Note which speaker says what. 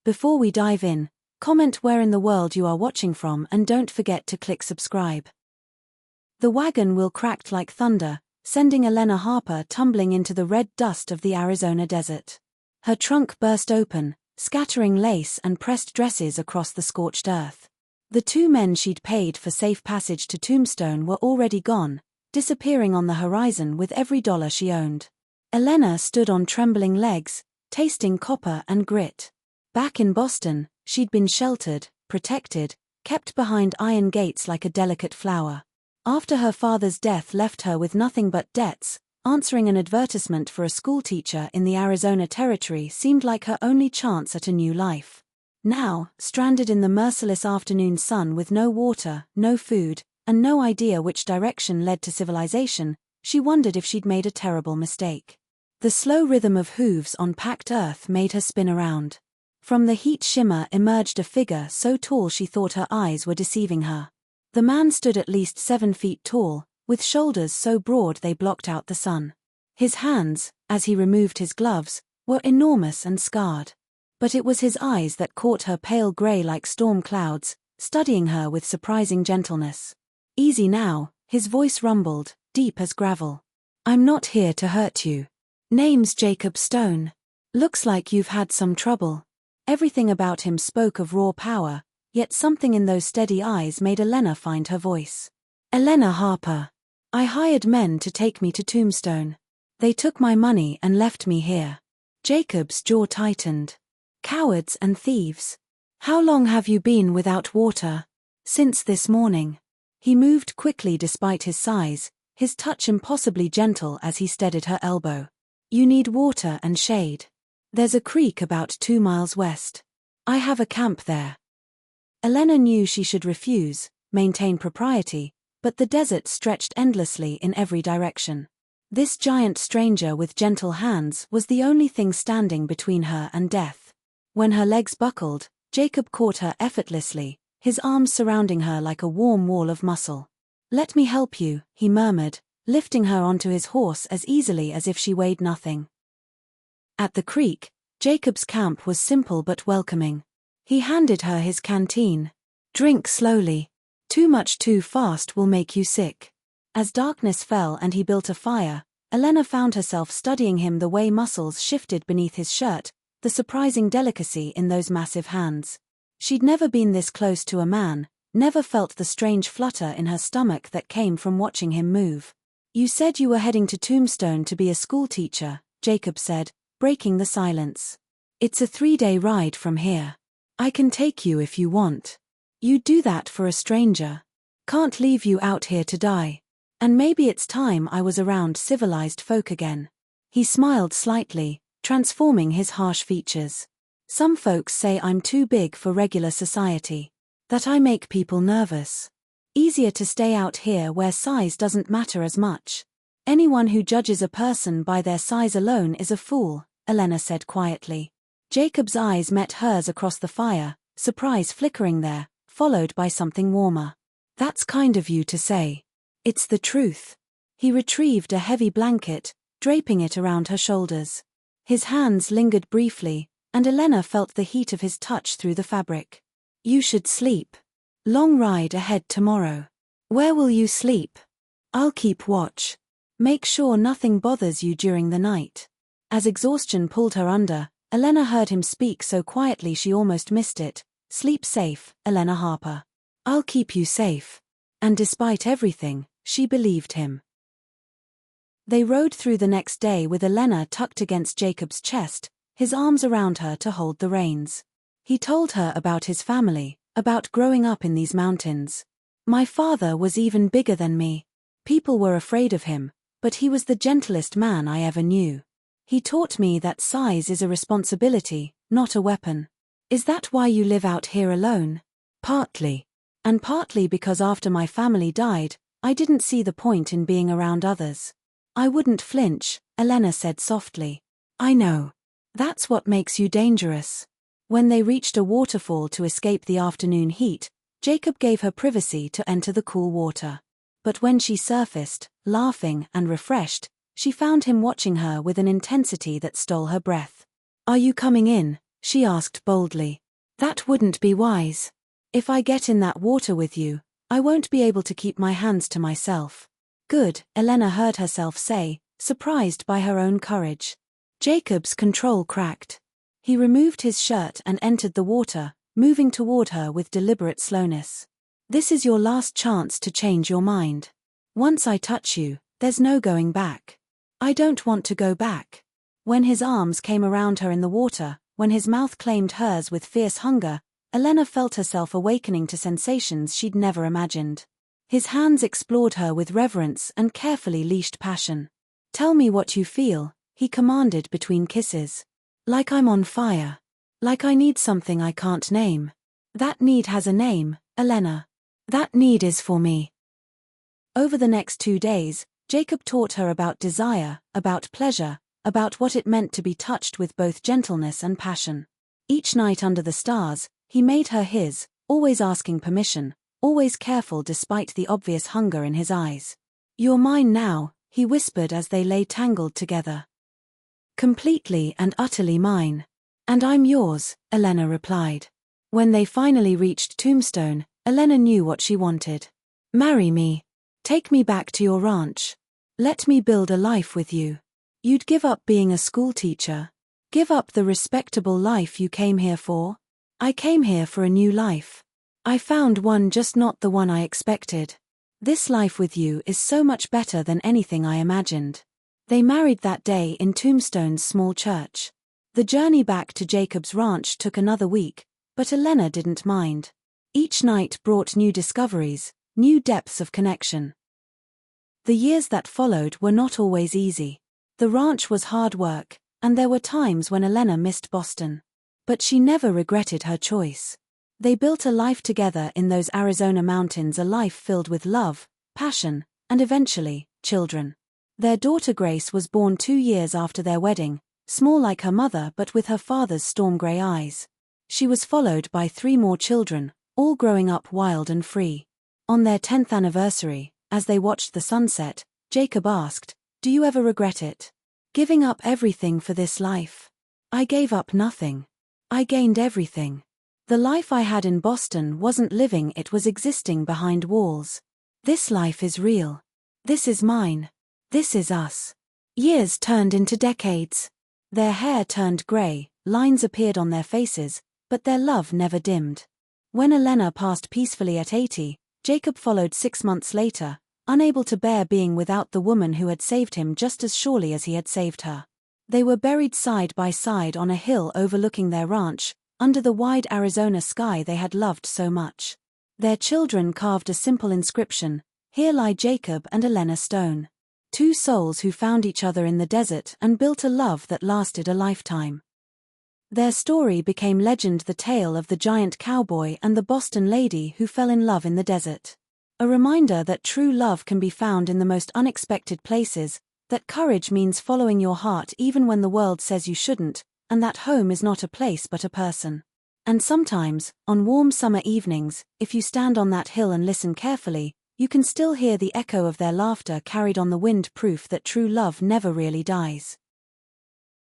Speaker 1: Before we dive in, comment where in the world you are watching from and don't forget to click subscribe. The wagon wheel cracked like thunder, sending Elena Harper tumbling into the red dust of the Arizona desert. Her trunk burst open, scattering lace and pressed dresses across the scorched earth. The 2 men she'd paid for safe passage to Tombstone were already gone, disappearing on the horizon with every dollar she owned. Elena stood on trembling legs, tasting copper and grit. Back in Boston, she'd been sheltered, protected, kept behind iron gates like a delicate flower. After her father's death left her with nothing but debts, answering an advertisement for a schoolteacher in the Arizona territory seemed like her only chance at a new life. Now, stranded in the merciless afternoon sun with no water, no food, and no idea which direction led to civilization, she wondered if she'd made a terrible mistake. The slow rhythm of hooves on packed earth made her spin around. From the heat shimmer emerged a figure so tall she thought her eyes were deceiving her. The man stood at least 7 feet tall, with shoulders so broad they blocked out the sun. His hands, as he removed his gloves, were enormous and scarred. But it was his eyes that caught her, pale gray like storm clouds, studying her with surprising gentleness. "Easy now," his voice rumbled, deep as gravel. "I'm not here to hurt you. Name's Jacob Stone. Looks like you've had some trouble." Everything about him spoke of raw power, yet something in those steady eyes made Elena find her voice. "Elena Harper. I hired men to take me to Tombstone. They took my money and left me here." Jacob's jaw tightened. "Cowards and thieves. How long have you been without water?" "Since this morning." He moved quickly despite his size, his touch impossibly gentle as he steadied her elbow. "You need water and shade. There's a creek about 2 miles west. I have a camp there." Elena knew she should refuse, maintain propriety, but the desert stretched endlessly in every direction. This giant stranger with gentle hands was the only thing standing between her and death. When her legs buckled, Jacob caught her effortlessly, his arms surrounding her like a warm wall of muscle. "Let me help you," he murmured, lifting her onto his horse as easily as if she weighed nothing. At the creek, Jacob's camp was simple but welcoming. He handed her his canteen. "Drink slowly. Too much too fast will make you sick." As darkness fell and he built a fire, Elena found herself studying him, the way muscles shifted beneath his shirt, the surprising delicacy in those massive hands. She'd never been this close to a man, never felt the strange flutter in her stomach that came from watching him move. "You said you were heading to Tombstone to be a schoolteacher," Jacob said, breaking the silence. "It's a 3-day ride from here. I can take you if you want." "You'd do that for a stranger. Can't leave you out here to die. And maybe it's time I was around civilized folk again." He smiled slightly, transforming his harsh features. "Some folks say I'm too big for regular society. That I make people nervous. Easier to stay out here where size doesn't matter as much." "Anyone who judges a person by their size alone is a fool," Elena said quietly. Jacob's eyes met hers across the fire, surprise flickering there, followed by something warmer. "That's kind of you to say. It's the truth." He retrieved a heavy blanket, draping it around her shoulders. His hands lingered briefly, and Elena felt the heat of his touch through the fabric. "You should sleep. Long ride ahead tomorrow." "Where will you sleep?" "I'll keep watch. Make sure nothing bothers you during the night." As exhaustion pulled her under, Elena heard him speak so quietly she almost missed it. "Sleep safe, Elena Harper. I'll keep you safe." And despite everything, she believed him. They rode through the next day with Elena tucked against Jacob's chest, his arms around her to hold the reins. He told her about his family, about growing up in these mountains. "My father was even bigger than me. People were afraid of him, but he was the gentlest man I ever knew. He taught me that size is a responsibility, not a weapon." "Is that why you live out here alone?" "Partly. And partly because after my family died, I didn't see the point in being around others." "I wouldn't flinch," Elena said softly. "I know. That's what makes you dangerous." When they reached a waterfall to escape the afternoon heat, Jacob gave her privacy to enter the cool water. But when she surfaced, laughing and refreshed, she found him watching her with an intensity that stole her breath. "Are you coming in?" she asked boldly. That wouldn't be wise. If I get in that water with you, I won't be able to keep my hands to myself. Good, Elena heard herself say, surprised by her own courage. Jacob's control cracked. He removed his shirt and entered the water, moving toward her with deliberate slowness. This is your last chance to change your mind. Once I touch you, there's no going back. I don't want to go back. When his arms came around her in the water, when his mouth claimed hers with fierce hunger, Elena felt herself awakening to sensations she'd never imagined. His hands explored her with reverence and carefully leashed passion. Tell me what you feel, he commanded between kisses. Like I'm on fire. Like I need something I can't name. That need has a name, Elena. That need is for me. Over the next 2 days, Jacob taught her about desire, about pleasure, about what it meant to be touched with both gentleness and passion. Each night under the stars, he made her his, always asking permission, always careful despite the obvious hunger in his eyes. You're mine now, he whispered as they lay tangled together. Completely and utterly mine. And I'm yours, Elena replied. When they finally reached Tombstone, Elena knew what she wanted. Marry me. Take me back to your ranch. Let me build a life with you. You'd give up being a schoolteacher. Give up the respectable life you came here for? I came here for a new life. I found one, just not the one I expected. This life with you is so much better than anything I imagined. They married that day in Tombstone's small church. The journey back to Jacob's ranch took another week, but Elena didn't mind. Each night brought new discoveries, new depths of connection. The years that followed were not always easy. The ranch was hard work, and there were times when Elena missed Boston. But she never regretted her choice. They built a life together in those Arizona mountains, a life filled with love, passion, and eventually, children. Their daughter Grace was born 2 years after their wedding, small like her mother but with her father's storm-gray eyes. She was followed by 3 more children, all growing up wild and free. On their 10th anniversary, as they watched the sunset, Jacob asked, "Do you ever regret it? Giving up everything for this life?" I gave up nothing. I gained everything. The life I had in Boston wasn't living, it was existing behind walls. This life is real. This is mine. This is us. Years turned into decades. Their hair turned gray, lines appeared on their faces, but their love never dimmed. When Elena passed peacefully at 80, Jacob followed 6 months later, unable to bear being without the woman who had saved him just as surely as he had saved her. They were buried side by side on a hill overlooking their ranch, under the wide Arizona sky they had loved so much. Their children carved a simple inscription, "Here lie Jacob and Elena Stone." 2 souls who found each other in the desert and built a love that lasted a lifetime. Their story became legend, the tale of the giant cowboy and the Boston lady who fell in love in the desert. A reminder that true love can be found in the most unexpected places, that courage means following your heart even when the world says you shouldn't, and that home is not a place but a person. And sometimes, on warm summer evenings, if you stand on that hill and listen carefully, you can still hear the echo of their laughter carried on the wind, proof that true love never really dies.